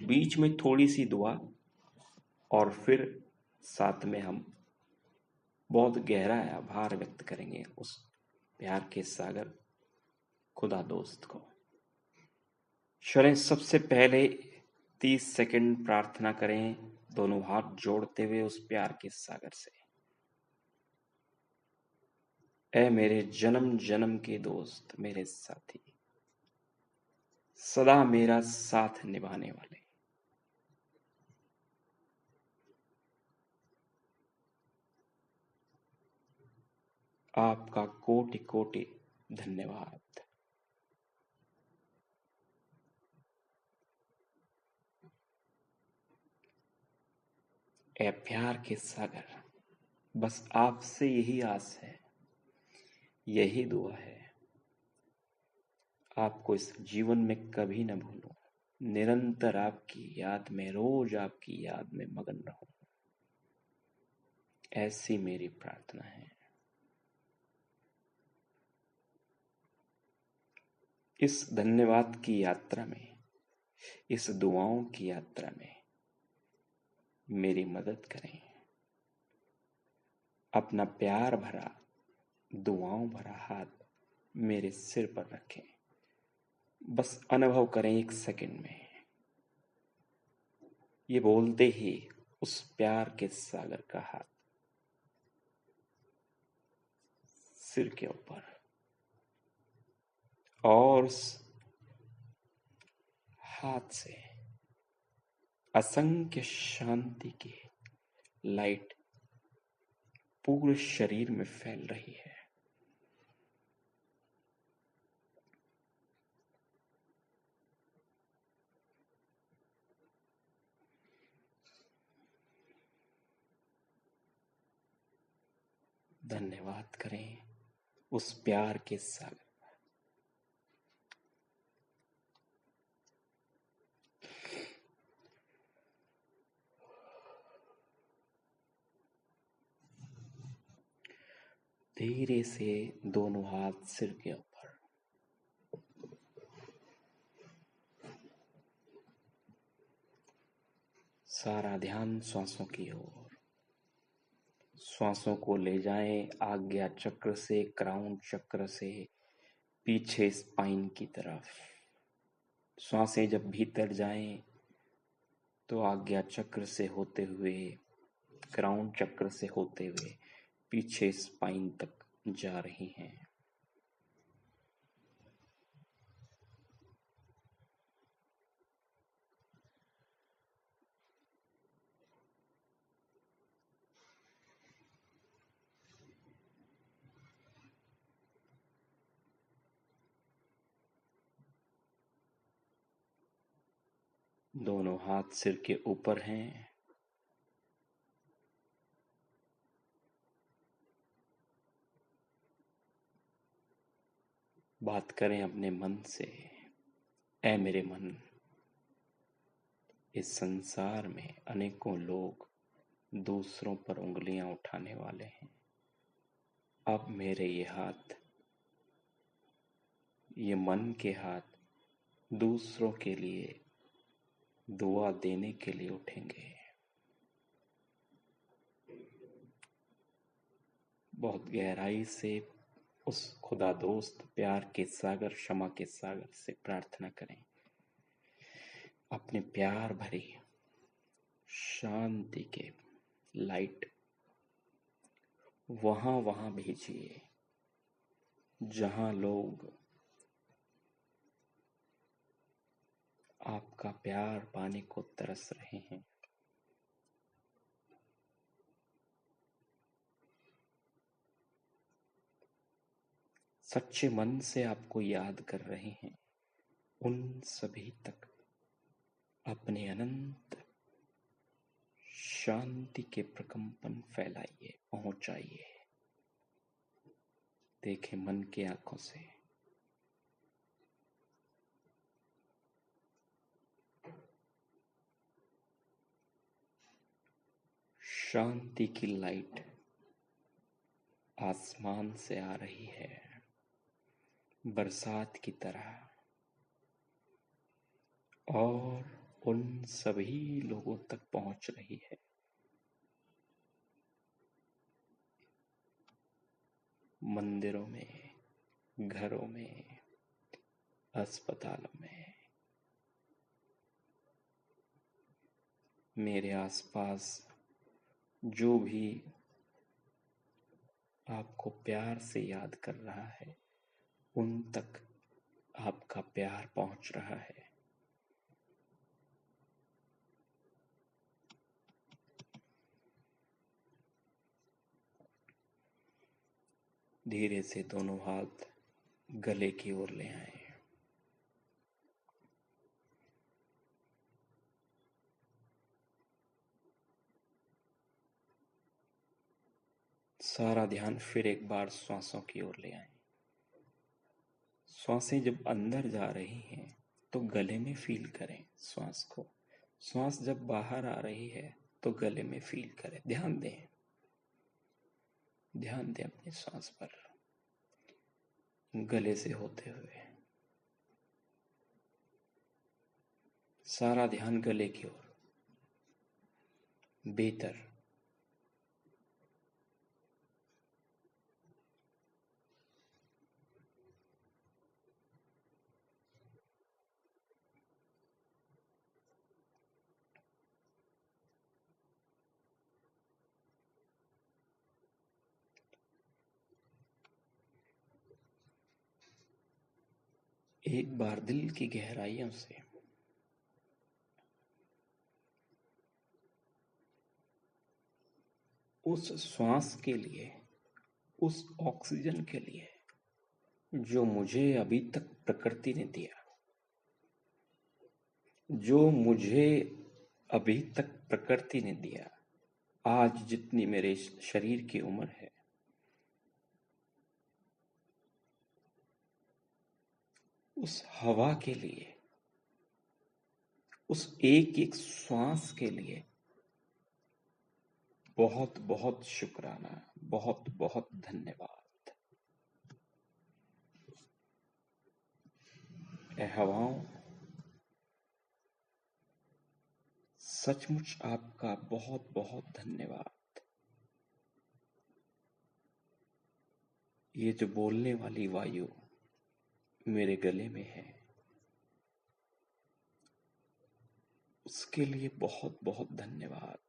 बीच में थोड़ी सी दुआ और फिर साथ में हम बहुत गहरा आभार व्यक्त करेंगे उस प्यार के सागर खुदा दोस्त को। चलें, सबसे पहले 30 सेकंड प्रार्थना करें, दोनों हाथ जोड़ते हुए उस प्यार के सागर से। ऐ मेरे जन्म जन्म के दोस्त, मेरे साथी, सदा मेरा साथ निभाने वाले, आपका कोटि कोटि धन्यवाद। ऐ प्यार के सागर, बस आपसे यही आस है, यही दुआ है, आपको इस जीवन में कभी न भूलूं, निरंतर आपकी याद में, रोज आपकी याद में मगन रहूं, ऐसी मेरी प्रार्थना है। इस धन्यवाद की यात्रा में, इस दुआओं की यात्रा में मेरी मदद करें। अपना प्यार भरा, दुआओं भरा हाथ मेरे सिर पर रखें। बस अनुभव करें 1 सेकंड में, ये बोलते ही उस प्यार के सागर का हाथ सिर के ऊपर, और उस हाथ से असंख्य शांति की लाइट पूरे शरीर में फैल रही है। धन्यवाद करें उस प्यार के सागर। धीरे से दोनों हाथ सिर के ऊपर, सारा ध्यान श्वासों की ओर। श्वासों को ले जाएं आज्ञा चक्र से, क्राउन चक्र से पीछे स्पाइन की तरफ। श्वासें जब भीतर जाएं तो आज्ञा चक्र से होते हुए, क्राउन चक्र से होते हुए पीछे स्पाइन तक जा रही हैं। दोनों हाथ सिर के ऊपर हैं। बात करें अपने मन से। ऐ मेरे मन, इस संसार में अनेकों लोग दूसरों पर उंगलियां उठाने वाले हैं। अब मेरे ये हाथ, ये मन के हाथ दूसरों के लिए दुआ देने के लिए उठेंगे। बहुत गहराई से उस खुदा दोस्त प्यार के सागर, क्षमा के सागर से प्रार्थना करें। अपने प्यार भरी शांति के लाइट वहां भेजिए जहां लोग आपका प्यार पाने को तरस रहे हैं। सच्चे मन से आपको याद कर रहे हैं, उन सभी तक अपने अनंत शांति के प्रकंपन फैलाइए, पहुंचाइए। देखें मन की आंखों से, शांति की लाइट आसमान से आ रही है, बरसात की तरह, और उन सभी लोगों तक पहुंच रही है। मंदिरों में, घरों में, अस्पतालों में, मेरे आसपास जो भी आपको प्यार से याद कर रहा है, उन तक आपका प्यार पहुंच रहा है। धीरे से दोनों हाथ गले की ओर ले आए। सारा ध्यान फिर एक बार श्वासों की ओर ले आए। श्वासें जब अंदर जा रही हैं तो गले में फील करें श्वास को। श्वास जब बाहर आ रही है तो गले में फील करें। ध्यान दें, ध्यान दें अपनी श्वास पर, गले से होते हुए। सारा ध्यान गले की ओर, भीतर। एक बार दिल की गहराइयों से उस श्वास के लिए, उस ऑक्सीजन के लिए जो मुझे अभी तक प्रकृति ने दिया, जो मुझे अभी तक प्रकृति ने दिया, आज जितनी मेरे शरीर की उम्र है, उस हवा के लिए, उस एक एक श्वास के लिए बहुत बहुत शुक्राना, बहुत बहुत धन्यवाद। ए हवाओं, सचमुच आपका बहुत बहुत धन्यवाद। ये जो बोलने वाली वायु मेरे गले में है, उसके लिए बहुत बहुत धन्यवाद।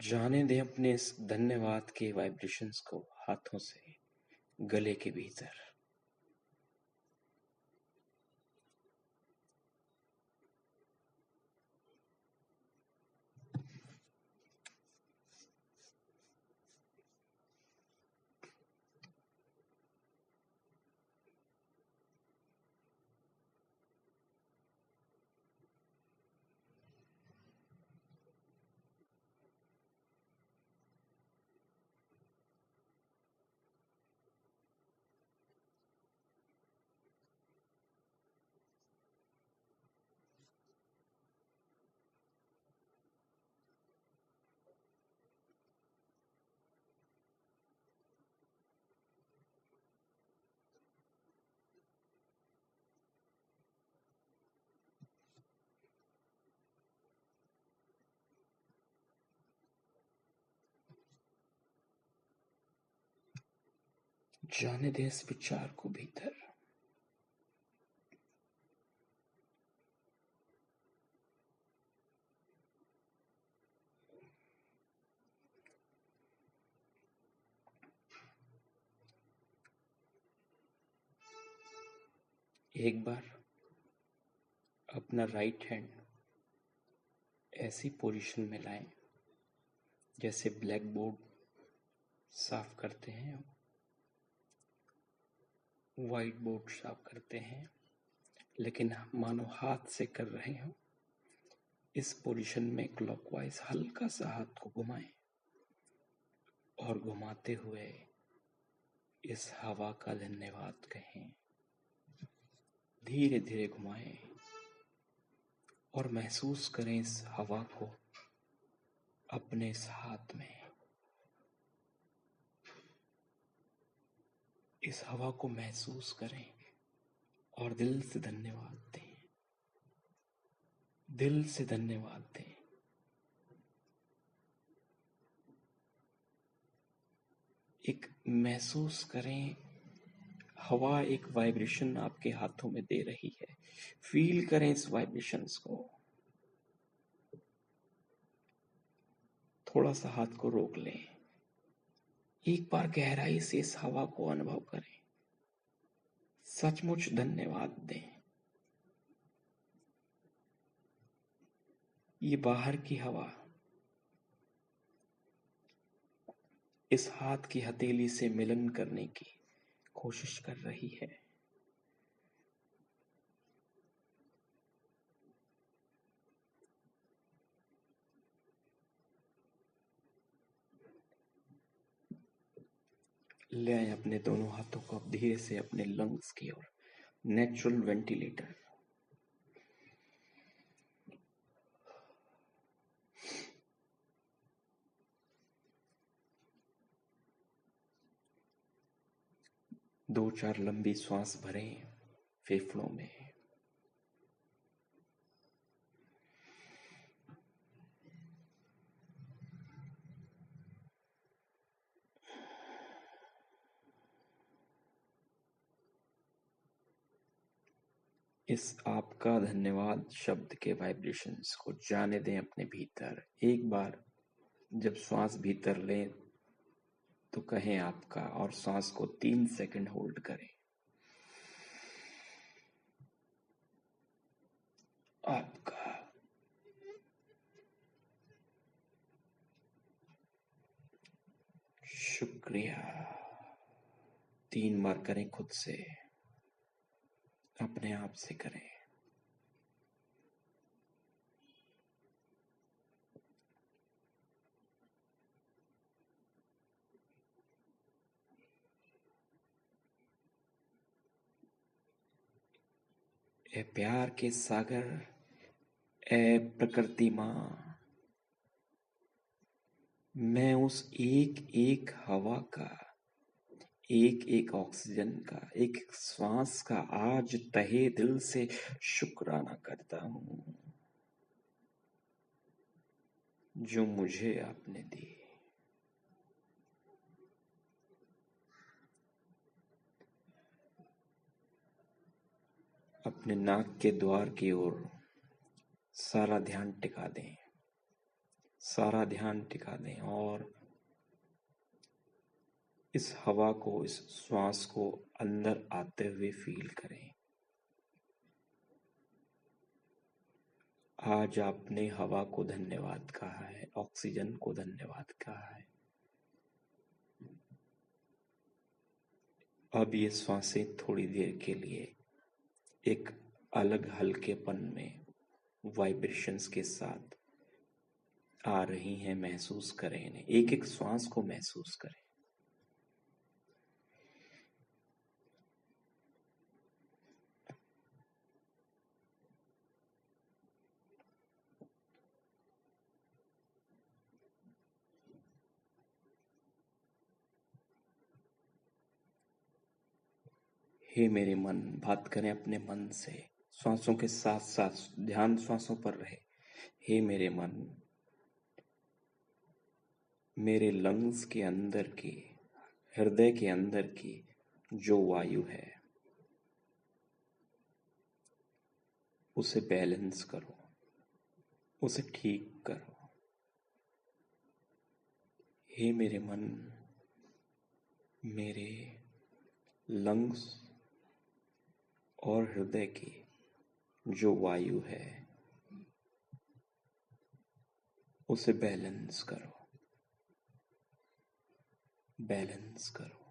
जाने दें अपने इस धन्यवाद के वाइब्रेशंस को हाथों से गले के भीतर। जाने दें इस विचार को भीतर। एक बार अपना राइट हैंड ऐसी पोजीशन में लाएं जैसे ब्लैक बोर्ड साफ करते हैं, व्हाइट बोर्ड साफ करते हैं, लेकिन मानो हाथ से कर रहे हो। इस पोजीशन में क्लॉकवाइज हल्का सा हाथ को घुमाएं और घुमाते हुए इस हवा का धन्यवाद कहें। धीरे धीरे घुमाएं और महसूस करें इस हवा को अपने इस हाथ में। इस हवा को महसूस करें और दिल से धन्यवाद दें। दिल से धन्यवाद दें। एक महसूस करें, हवा एक वाइब्रेशन आपके हाथों में दे रही है। फील करें इस वाइब्रेशंस को। थोड़ा सा हाथ को रोक लें। एक बार गहराई से इस हवा को अनुभव करें। सचमुच धन्यवाद दें। ये बाहर की हवा इस हाथ की हथेली से मिलन करने की कोशिश कर रही है। ले आए अपने दोनों हाथों को अब धीरे से अपने लंग्स की ओर। Natural ventilator. दो चार लंबी श्वास भरें फेफड़ों में। इस आपका धन्यवाद शब्द के वाइब्रेशंस को जाने दें अपने भीतर। एक बार जब श्वास भीतर लें तो कहें आपका, और श्वास को 3 सेकंड होल्ड करें। आपका। शुक्रिया। 3 बार करें खुद से, अपने आप से करें। ए प्यार के सागर, ए प्रकृति माँ, मैं उस एक एक हवा का, एक एक ऑक्सीजन का, एक एक श्वास का आज तहे दिल से शुक्राना करता हूँ जो मुझे आपने दी। अपने नाक के द्वार की ओर सारा ध्यान टिका दें। सारा ध्यान टिका दें और इस हवा को, इस श्वास को अंदर आते हुए फील करें। आज आपने हवा को धन्यवाद कहा है, ऑक्सीजन को धन्यवाद कहा है। अब ये श्वासें थोड़ी देर के लिए एक अलग हल्केपन में वाइब्रेशंस के साथ आ रही हैं। महसूस करें इन्हें, एक एक श्वास को महसूस करें। हे मेरे मन, बात करें अपने मन से। श्वासों के साथ साथ ध्यान श्वासों पर रहे। हे मेरे मन, मेरे लंग्स के अंदर की, हृदय के अंदर की जो वायु है उसे बैलेंस करो, उसे ठीक करो। हे मेरे मन, मेरे लंग्स और हृदय की जो वायु है उसे बैलेंस करो, बैलेंस करो।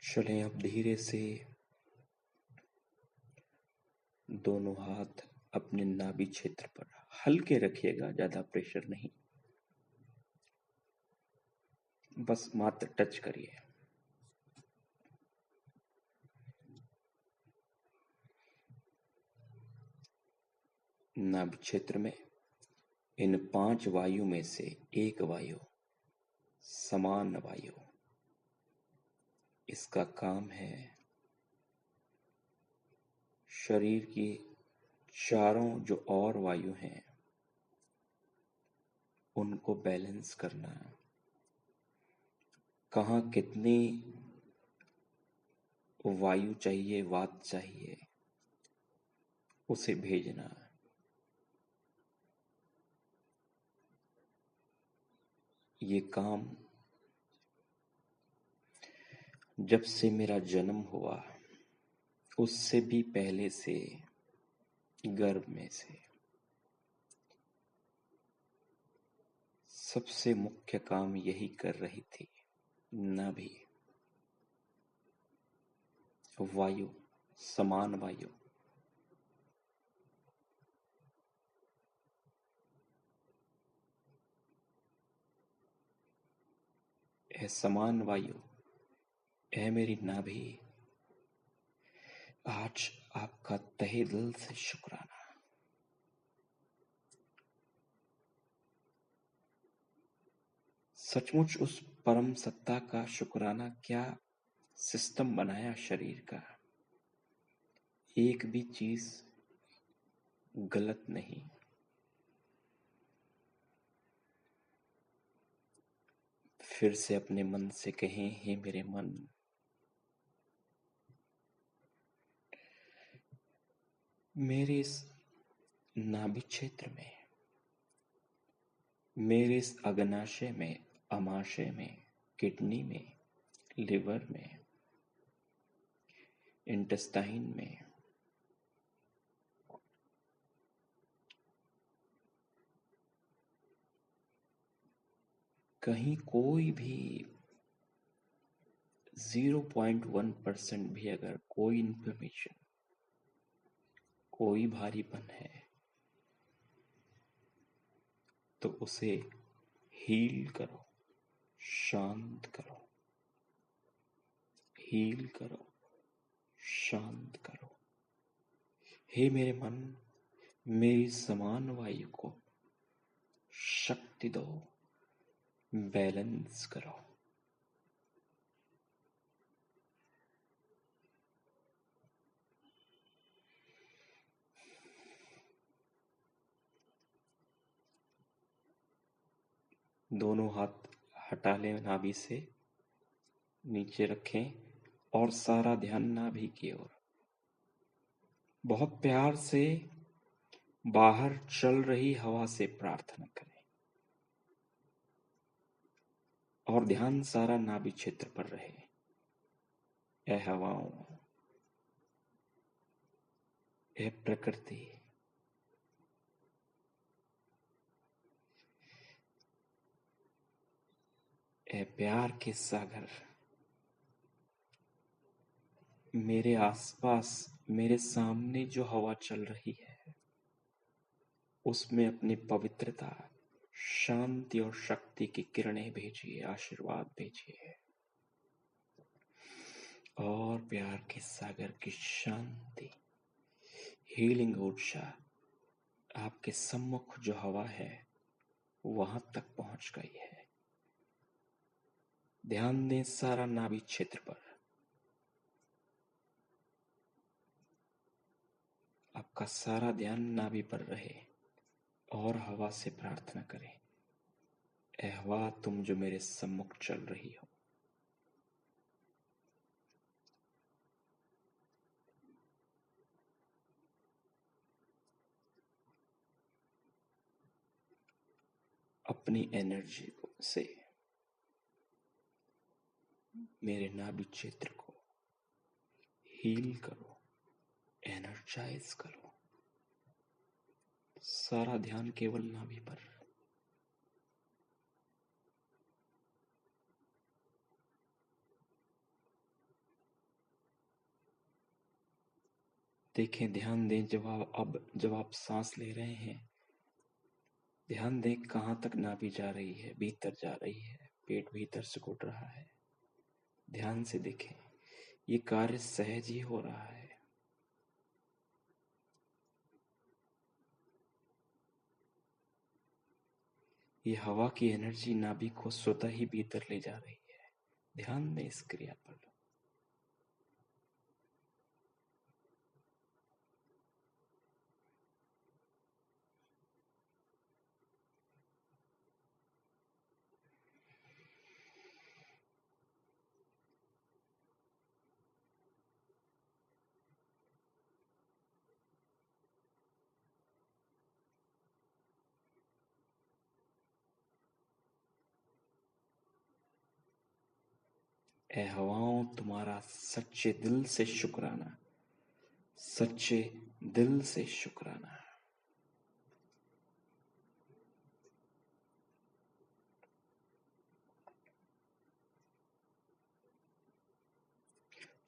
चलें अब धीरे से दोनों हाथ अपने अपने नाभि क्षेत्र पर हल्के रखिएगा, ज्यादा प्रेशर नहीं, बस मात्र टच करिए। नाभि क्षेत्र में इन 5 वायु में से एक वायु, समान वायु, इसका काम है शरीर की चारों जो और वायु हैं उनको बैलेंस करना। कहाँ कितनी वायु चाहिए, वात चाहिए, उसे भेजना। ये काम जब से मेरा जन्म हुआ उससे भी पहले से गर्भ में से सबसे मुख्य काम यही कर रही थी। नाभि, वायु, समान वायु। ए समान वायु, ए मेरी नाभि, आज आपका तहे दिल से शुक्राना। सचमुच उस परम सत्ता का शुक्राना। क्या सिस्टम बनाया शरीर का, एक भी चीज गलत नहीं। फिर से अपने मन से कहें, हे मेरे मन, मेरे इस नाभि क्षेत्र में, मेरे इस अग्नाशय में, अमाशय में, किडनी में, लिवर में, इंटेस्टाइन में, कहीं कोई भी 0.1% भी अगर कोई इंफॉर्मेशन, कोई भारीपन है तो उसे हील करो, शांत करो, हील करो, शांत करो। हे मेरे मन, मेरी समान वायु को शक्ति दो, बैलेंस करो। दोनों हाथ हटा लें नाभि से, नीचे रखें और सारा ध्यान नाभि की ओर। बहुत प्यार से बाहर चल रही हवा से प्रार्थना करें और ध्यान सारा नाभि क्षेत्र पर रहे। ए हवाओं, ए प्रकृति, ए प्यार के सागर, मेरे आसपास, मेरे सामने जो हवा चल रही है उसमें अपनी पवित्रता, शांति और शक्ति की किरणें भेजिए, आशीर्वाद भेजिए। और प्यार के सागर की शांति, हीलिंग ऊर्जा आपके सम्मुख जो हवा है वहां तक पहुंच गई है। ध्यान दें सारा नाभि क्षेत्र पर। आपका सारा ध्यान नाभि पर रहे और हवा से प्रार्थना करें, ए हवा, तुम जो मेरे सम्मुख चल रही हो, अपनी एनर्जी से मेरे नाभि क्षेत्र को हील करो, एनर्जाइज करो। सारा ध्यान केवल नाभि पर। देखें, ध्यान दें, जब आप सांस ले रहे हैं, ध्यान दें कहाँ तक नाभि जा रही है, भीतर जा रही है, पेट भीतर से घुट रहा है। ध्यान से देखें, ये कार्य सहज ही हो रहा है। ये हवा की एनर्जी नाभि को स्वतः ही भीतर ले जा रही है। ध्यान दें इस क्रिया पर। ए हवाओं, तुम्हारा सच्चे दिल से शुक्राना, सच्चे दिल से शुक्राना।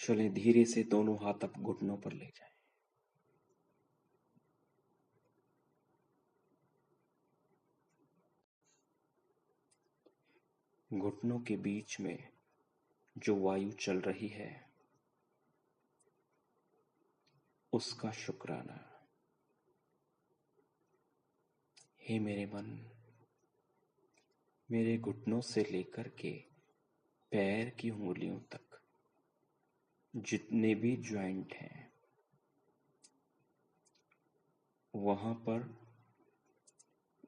चलें, धीरे से दोनों हाथ अब घुटनों पर ले जाएं। घुटनों के बीच में जो वायु चल रही है, उसका शुक्राना। हे मेरे मन, मेरे घुटनों से लेकर के पैर की उंगलियों तक जितने भी जॉइंट हैं, वहां पर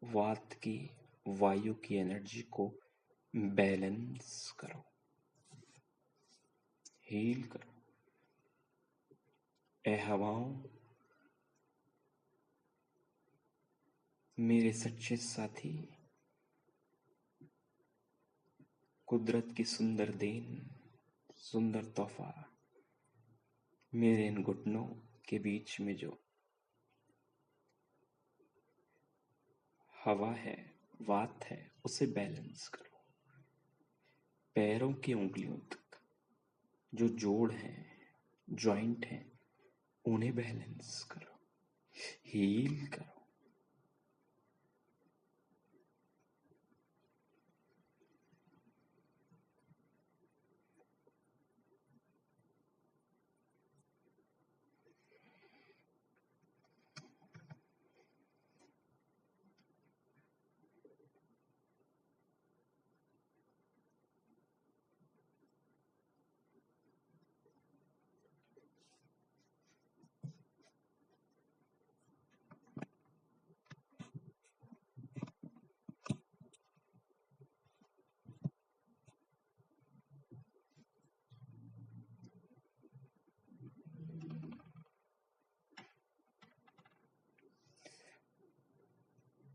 वात की, वायु की एनर्जी को बैलेंस करो, हील करो। ए हवाओं, मेरे सच्चे साथी, कुदरत की सुंदर देन, सुंदर तोहफा, मेरे इन घुटनों के बीच में जो हवा है, वात है, उसे बैलेंस करो। पैरों की उंगलियों तक जो जोड़ हैं, जॉइंट हैं, उन्हें बैलेंस करो, हील करो।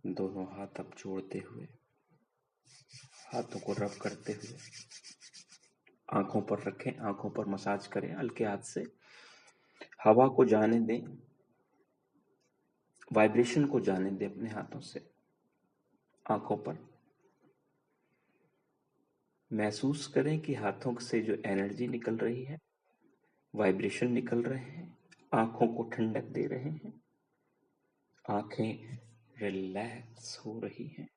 दोनों हाथ अब जोड़ते हुए, हाथों को रब करते हुए आंखों पर रखें, आंखों पर मसाज करें हल्के हाथ से। हवा को जाने दें, वाइब्रेशन को जाने दें अपने हाथों से। आंखों पर महसूस करें कि हाथों से जो एनर्जी निकल रही है, वाइब्रेशन निकल रहे हैं, आंखों को ठंडक दे रहे हैं, आंखें रिलैक्स हो रही हैं।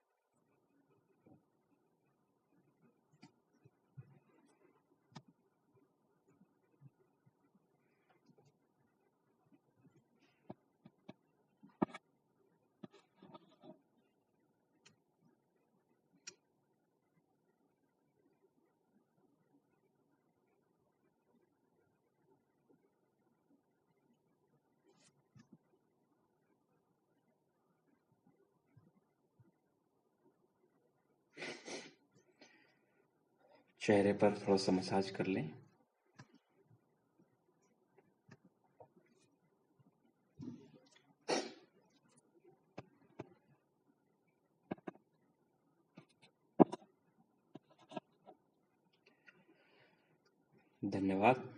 चेहरे पर थोड़ा सा मसाज कर लें। धन्यवाद।